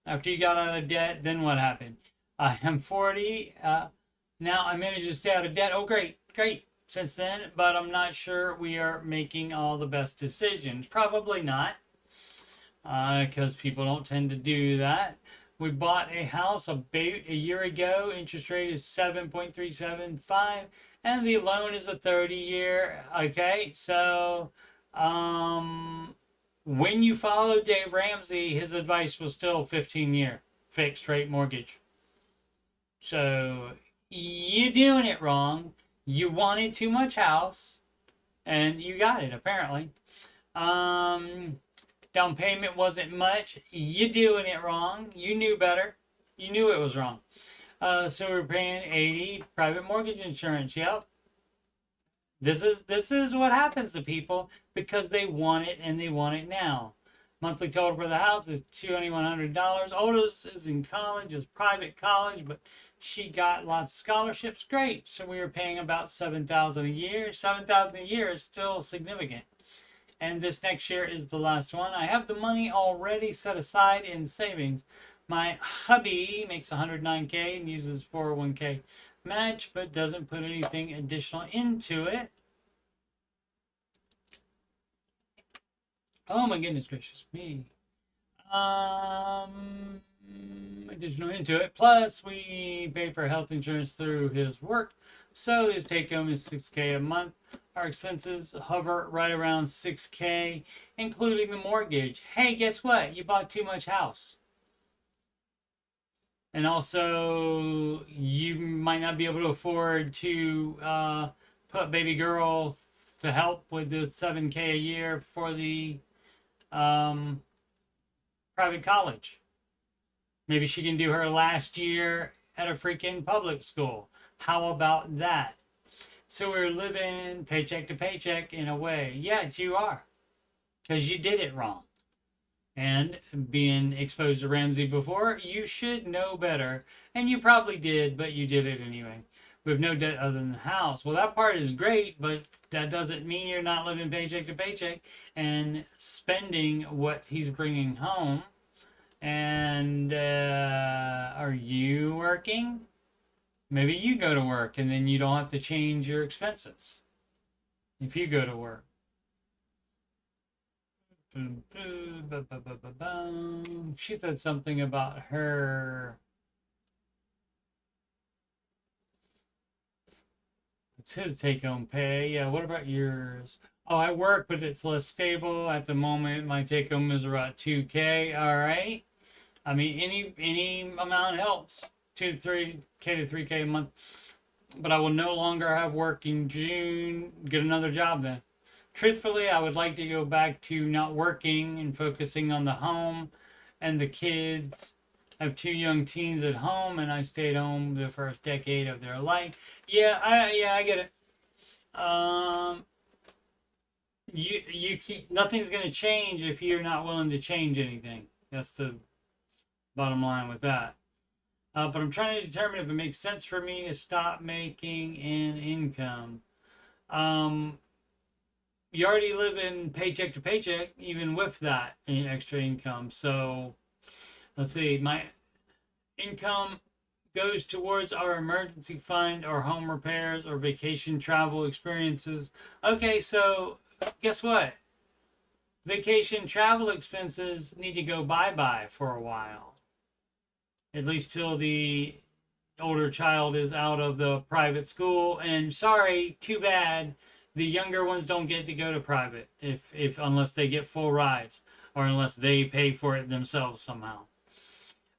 After you got out of debt, then what happened? I am 40. Now I managed to stay out of debt. Oh, great, great. Since then, but I'm not sure we are making all the best decisions. Probably not. Because people don't tend to do that. We bought a house about a year ago. Interest rate is 7.375. And the loan is a 30-year. Okay, so when you follow Dave Ramsey, his advice was still 15-year fixed rate mortgage. So you're doing it wrong. You wanted too much house, and you got it apparently. Down payment wasn't much. You're doing it wrong. You knew better. You knew it was wrong. So we're paying $80 private mortgage insurance. Yep. This is what happens to people because they want it and they want it now. Monthly total for the house is $2,100. Oldest is in college, is private college, but she got lots of scholarships. Great. So we were paying about $7,000 a year. $7,000 a year is still significant. And this next year is the last one. I have the money already set aside in savings. My hubby makes 109K and uses 401K match, but doesn't put anything additional into it. Oh my goodness gracious me. Additional into it. Plus, we pay for health insurance through his work, so his take home is $6K a month. Our expenses hover right around $6K, including the mortgage. Hey, guess what? You bought too much house. And also, you might not be able to afford to put baby girl to help with the $7K a year for the private college. Maybe she can do her last year at a freaking public school. How about that? So we're living paycheck to paycheck in a way. Yes, you are. Because you did it wrong. And being exposed to Ramsey before, you should know better. And you probably did, but you did it anyway. With no debt other than the house. Well, that part is great, but that doesn't mean you're not living paycheck to paycheck and spending what he's bringing home. And are you working? Maybe you go to work and then you don't have to change your expenses if you go to work. She said something about her. It's his take-home pay. Yeah, what about yours? Oh, I work, but it's less stable. At the moment, my take-home is about 2K. All right. I mean, any amount helps. 2 to 3K to 3K a month. But I will no longer have work in June. Get another job then. Truthfully, I would like to go back to not working and focusing on the home and the kids. I have 2 young teens at home, and I stayed home the first decade of their life. Yeah, I get it. You keep, nothing's gonna change if you're not willing to change anything. That's the bottom line with that. But I'm trying to determine if it makes sense for me to stop making an income. You already live in paycheck to paycheck, even with that extra income. So let's see, my income goes towards our emergency fund or home repairs or vacation travel experiences. Okay, so guess what? Vacation travel expenses need to go bye-bye for a while. At least till the older child is out of the private school. And sorry, too bad, the younger ones don't get to go to private if unless they get full rides or unless they pay for it themselves somehow.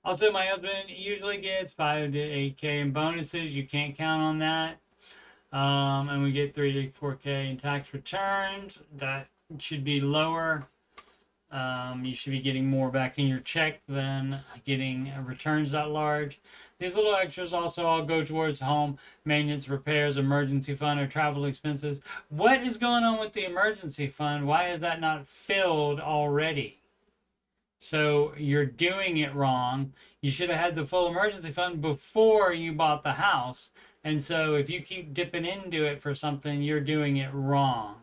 Also, my husband usually gets 5 to 8K in bonuses. You can't count on that. And we get 3 to 4K in tax returns. That should be lower. You should be getting more back in your check than getting returns that large. These little extras also all go towards home maintenance, repairs, emergency fund, or travel expenses. What is going on with the emergency fund? Why is that not filled already? So you're doing it wrong. You should have had the full emergency fund before you bought the house. And so if you keep dipping into it for something, you're doing it wrong.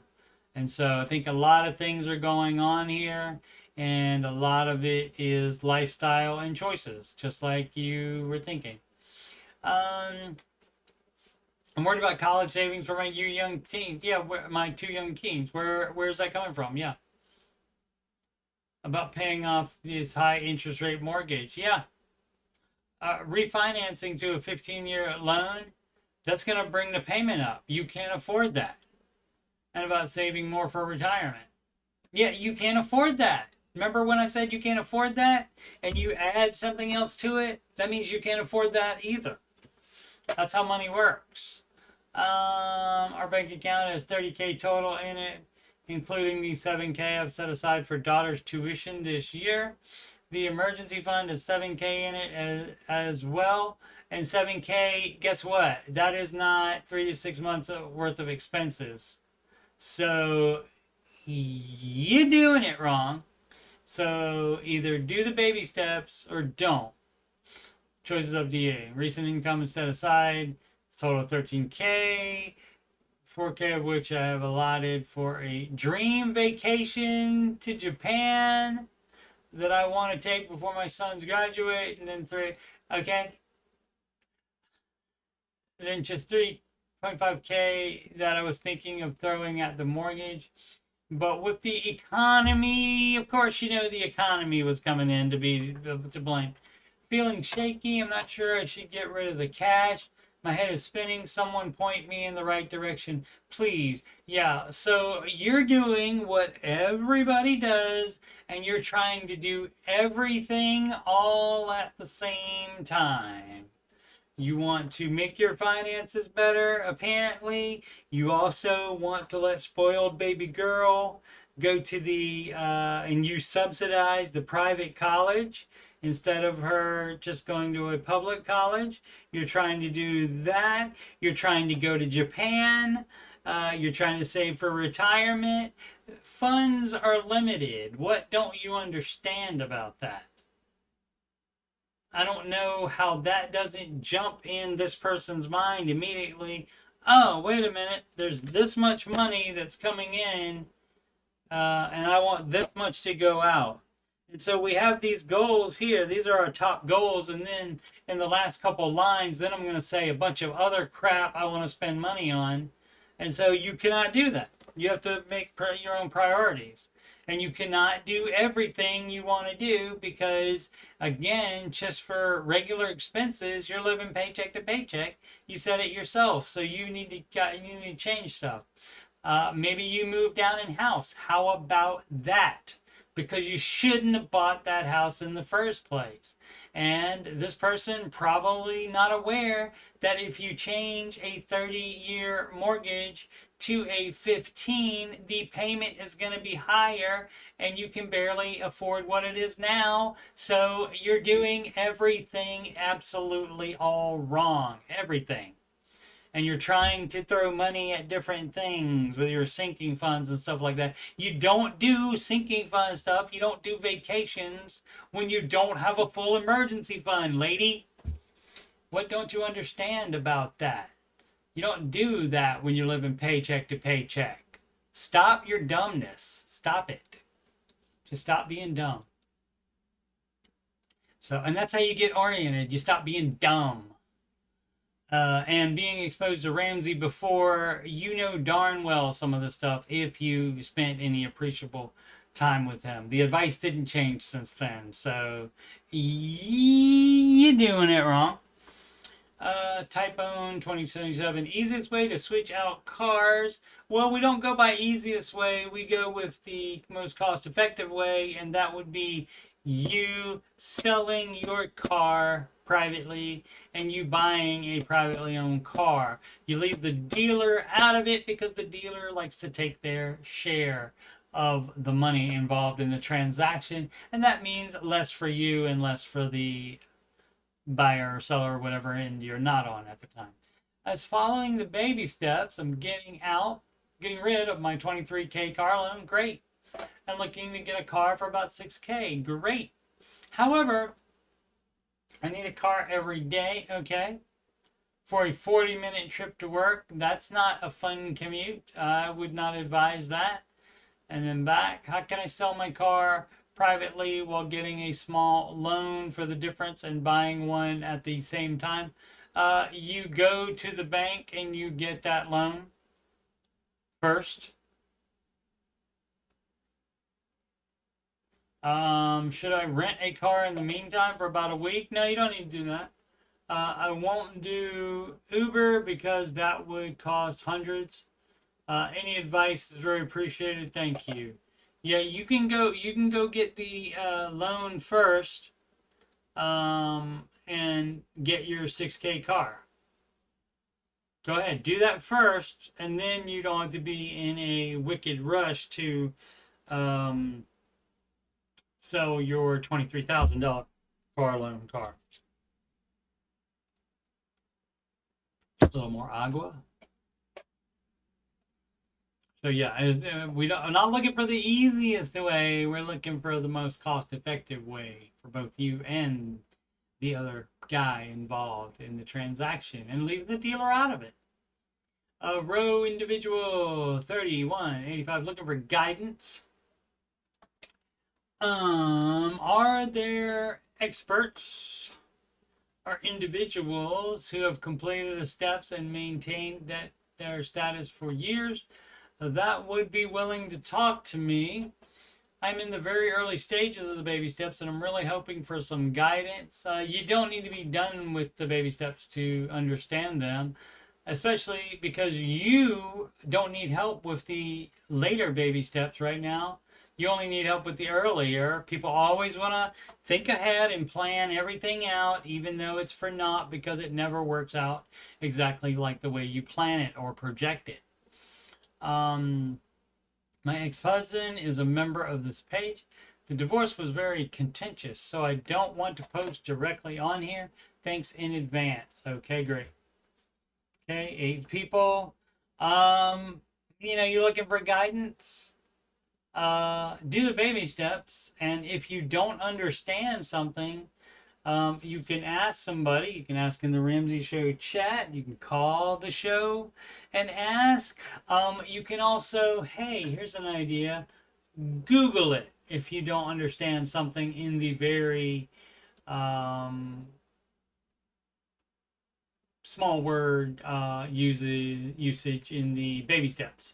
And so I think a lot of things are going on here, and a lot of it is lifestyle and choices, just like you were thinking. I'm worried about college savings for my young teens. Yeah, my 2 young teens. Where's that coming from? Yeah. About paying off this high interest rate mortgage. Yeah. Refinancing to a 15-year loan, that's going to bring the payment up. You can't afford that. And about saving more for retirement. Yeah, you can't afford that. Remember when I said you can't afford that? And you add something else to it? That means you can't afford that either. That's how money works. Our bank account has 30K total in it, including the 7K I've set aside for daughter's tuition this year. The emergency fund has 7K in it as well. And 7K, guess what? That is not 3 to 6 months worth of expenses. So you're doing it wrong. So either do the baby steps or don't. Choice is up to you. Recent income is set aside. Total 13K. 4K of which I have allotted for a dream vacation to Japan that I want to take before my sons graduate. And then 3, okay. And then just 3.5K that I was thinking of throwing at the mortgage. But with the economy, of course, you know the economy was coming in to blame. Feeling shaky. I'm not sure I should get rid of the cash. My head is spinning. Someone point me in the right direction, please. Yeah, so you're doing what everybody does, and you're trying to do everything all at the same time. You want to make your finances better, apparently. You also want to let spoiled baby girl go to and you subsidize the private college instead of her just going to a public college. You're trying to do that. You're trying to go to Japan. You're trying to save for retirement. Funds are limited. What don't you understand about that? I don't know how that doesn't jump in this person's mind immediately. Oh, wait a minute. There's this much money that's coming in, and I want this much to go out. And so we have these goals here. These are our top goals. And then in the last couple lines, then I'm going to say a bunch of other crap I want to spend money on. And so you cannot do that. You have to make your own priorities. And you cannot do everything you want to do because, again, just for regular expenses, you're living paycheck to paycheck. You said it yourself, so you need to change stuff. Maybe you move down in house. How about that? Because you shouldn't have bought that house in the first place. And this person probably not aware that if you change a 30-year mortgage to a 15, the payment is going to be higher and you can barely afford what it is now. So you're doing everything absolutely all wrong. Everything. And you're trying to throw money at different things with your sinking funds and stuff like that. You don't do sinking fund stuff. You don't do vacations when you don't have a full emergency fund, lady. What don't you understand about that? You don't do that when you're living paycheck to paycheck. Stop your dumbness. Stop it. Just stop being dumb. So, and that's how you get oriented. You stop being dumb. And being exposed to Ramsey before, you know darn well some of the stuff if you spent any appreciable time with him. The advice didn't change since then, so you're doing it wrong. Typone 2077, easiest way to switch out cars. Well, we don't go by easiest way. We go with the most cost-effective way, and that would be you selling your car privately and you buying a privately owned car. You leave the dealer out of it because the dealer likes to take their share of the money involved in the transaction, and that means less for you and less for the buyer or seller or whatever end you're not on at the time. As following the baby steps, I'm getting rid of my 23K car loan. Great. And looking to get a car for about 6K. Great. However, I need a car every day, okay? For a 40-minute trip to work, that's not a fun commute. I would not advise that. And then back, how can I sell my car privately while getting a small loan for the difference and buying one at the same time? You go to the bank and you get that loan first. Should I rent a car in the meantime for about a week? No, you don't need to do that. I won't do Uber because that would cost hundreds. Any advice is very appreciated. Thank you. Yeah, you can go get the loan first, and get your 6K car. Go ahead, do that first, and then you don't have to be in a wicked rush to sell your $23,000 car loan car. little more agua. So yeah, we're not looking for the easiest way. We're looking for the most cost-effective way for both you and the other guy involved in the transaction, and leave the dealer out of it. Row individual 3185 looking for guidance. Are there experts or individuals who have completed the steps and maintained their status for years that would be willing to talk to me? I'm in the very early stages of the baby steps, and I'm really hoping for some guidance. You don't need to be done with the baby steps to understand them, especially because you don't need help with the later baby steps right now. You only need help with the earlier. People always want to think ahead and plan everything out, even though it's for naught, because it never works out exactly like the way you plan it or project it. My ex-husband is a member of this page. The divorce was very contentious, so I don't want to post directly on here. Thanks in advance. Okay, great. Okay, 8 people. You're looking for guidance. Do the baby steps, and if you don't understand something, you can ask somebody. You can ask in the Ramsey Show chat. You can call the show and ask. You can also, hey, here's an idea. Google it if you don't understand something in the very small word usage in the baby steps.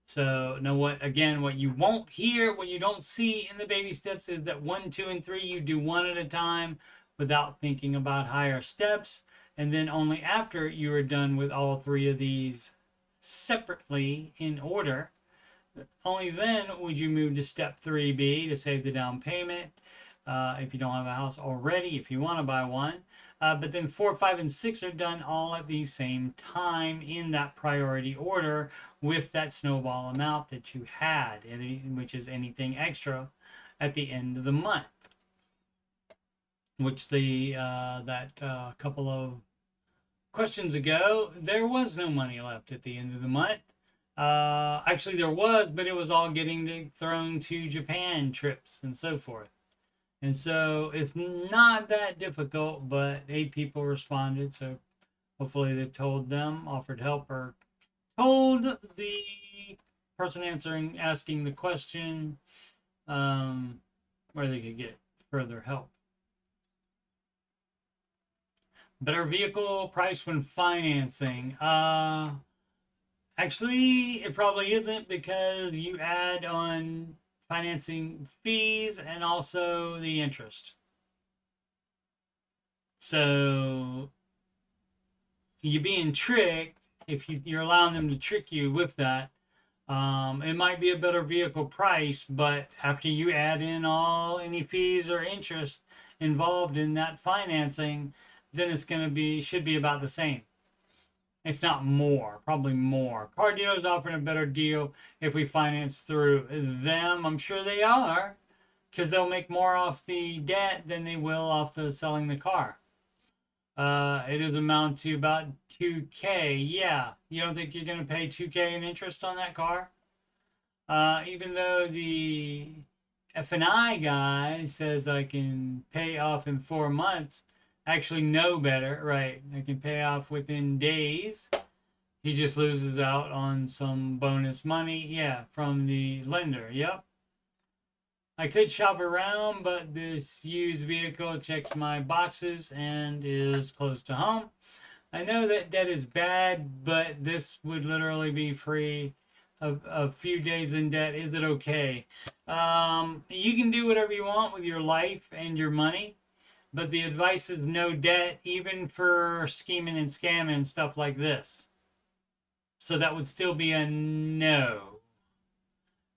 So know what you won't hear, what you don't see in the baby steps is that 1, 2, and 3, you do one at a time without thinking about higher steps. And then only after you are done with all 3 of these separately in order, only then would you move to step 3B to save the down payment. If you don't have a house already, if you want to buy one. But then 4, 5, and 6 are done all at the same time in that priority order with that snowball amount that you had, which is anything extra at the end of the month. Which couple of questions ago, there was no money left at the end of the month. Actually, there was, but it was all getting thrown to Japan trips and so forth. And so it's not that difficult, but 8 people responded. So hopefully they told them, offered help, or told the person asking the question where they could get further help. Better vehicle price when financing. Actually, it probably isn't, because you add on financing fees and also the interest. So you're being tricked if you're allowing them to trick you with that. It might be a better vehicle price, but after you add in any fees or interest involved in that financing, then it's should be about the same. If not more, probably more. Car dealers offering a better deal if we finance through them. I'm sure they are, because they'll make more off the debt than they will off the selling the car. It is amount to about $2K. Yeah, you don't think you're going to pay $2K in interest on that car? Even though the F&I guy says I can pay off in 4 months, actually know better, right? I can pay off within days. He just loses out on some bonus money, yeah, from the lender. Yep. I could shop around, but this used vehicle checks my boxes and is close to home. I know that debt is bad, but this would literally be free of a few days in debt. Is it okay? You can do whatever you want with your life and your money. But the advice is no debt, even for scheming and scamming and stuff like this. So that would still be a no.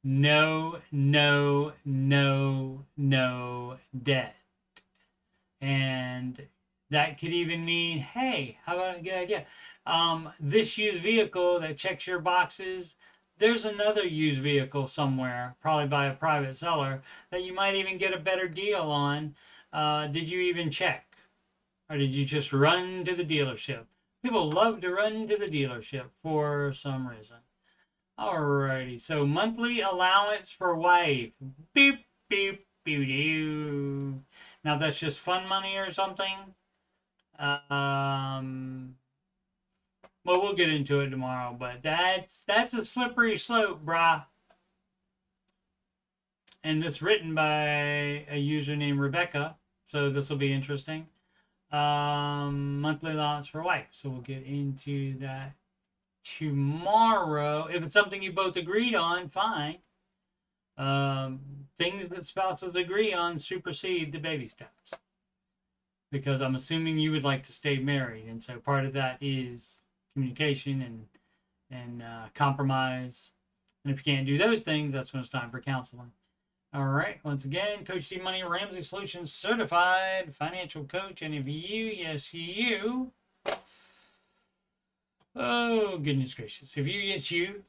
No, no, no, no debt. And that could even mean, hey, how about a good idea? This used vehicle that checks your boxes, there's another used vehicle somewhere, probably by a private seller, that you might even get a better deal on. Did you even check? Or did you just run to the dealership? People love to run to the dealership for some reason. Alrighty, so monthly allowance for wife. Beep, beep, beep, doo. Now, if that's just fun money or something, well, we'll get into it tomorrow, but that's a slippery slope, brah. And this written by a user named Rebecca, so this will be interesting. Monthly allowance for wife, so we'll get into that tomorrow. If it's something you both agreed on, fine. Things that spouses agree on supersede the baby steps, because I'm assuming you would like to stay married, and so part of that is communication and compromise. And if you can't do those things, that's when it's time for counseling. All right. Once again, Coach Steve Money, Ramsey Solutions certified financial coach. And if you, yes, you. Oh, goodness gracious. If you, yes, you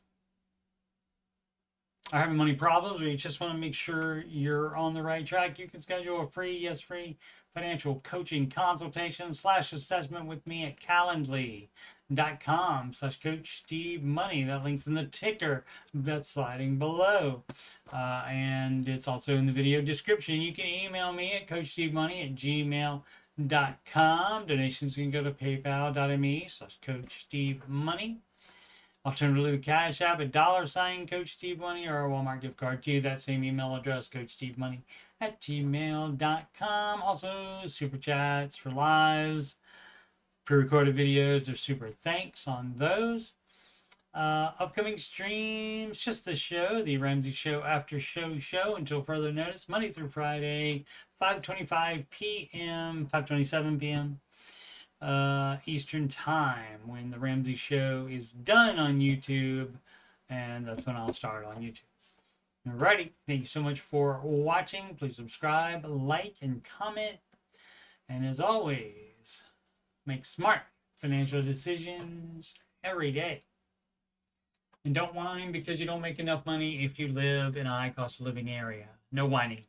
are having money problems, or you just want to make sure you're on the right track, you can schedule a free financial coaching consultation / assessment with me at calendly.com/Coach Steve Money. That link's in the ticker that's sliding below. And it's also in the video description. You can email me at coachstevemoney@gmail.com. Donations can go to paypal.me/Coach Steve Money. Alternatively, the CashApp at $Coach Steve Money, or a Walmart gift card to that same email address, coachstevemoney@gmail.com. Also, super chats for lives, pre-recorded videos. There's super thanks on those. Upcoming streams, just the show, the Ramsey Show After Show until further notice, Monday through Friday, 5:25 p.m., 5:27 p.m. Eastern time, when the Ramsey Show is done on YouTube, and that's when I'll start on YouTube. Alrighty, thank you so much for watching. Please subscribe, like, and comment. And as always, make smart financial decisions every day. And don't whine because you don't make enough money if you live in a high cost of living area. No whining.